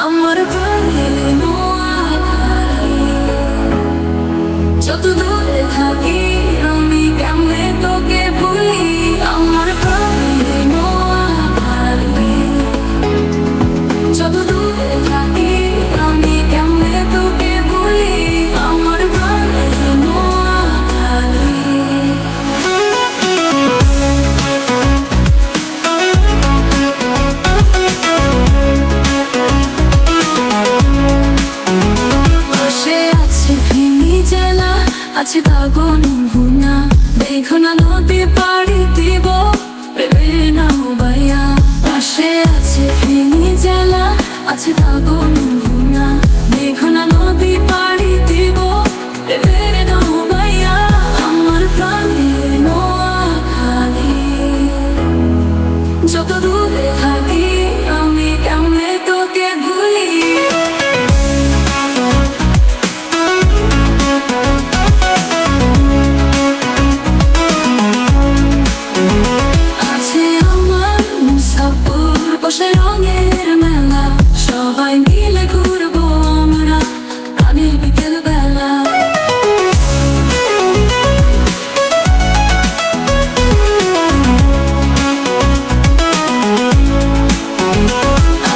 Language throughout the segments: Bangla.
আমার প্রাণে যত দূরে থাকি আমি কেমনে তোকে ভুলি। আমার প্রাণে যত দূরে থাকি আমি কেমনে তোকে ভুলি। আমার প্রাণে আছে দাগন ভুনা, দেখো না নদী পাড়ি দিব প্রেমে নাও বাইয়া। পাশে আছে ফেনী জেলা, আছে দাগন ভুনা, দেখো না নদী পাড়ি দিব প্রেমে নাও বাইয়া। আমার প্রাণে নোয়াখালী যত দূরে থাকি আমি কেমনে তোকে ভুলি। বসে রঙের মেলা, সবাই মিলে ঘুরবো আমরা প্রাণের বিকেল বেলা।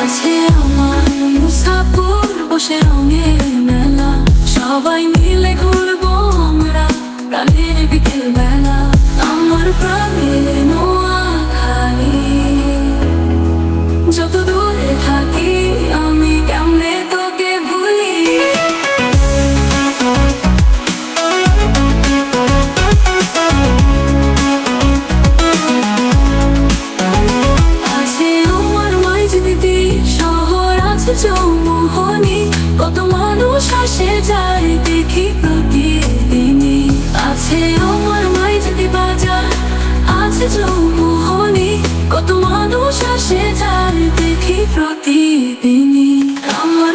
আছে আমার মুসাফির বসে রঙের মেলা, সবাই মিলে ঘুরবো আমরা প্রাণের বিকেল বেলা। আমার প্রাণের নোয়াখালী যত দূরে থাকি আমি কেমনে তোকে ভুলি। আছে আমার মাইজদিদি শহর, আছে চৌমুহনী, কত মানুষ আসে যায় দেখি প্রতিদিনই। আছে আমার মাইজদি বাজার, আছে চৌমুহনী, কত মানুষ আসে যায় দেখি প্রতিদিনই। আমার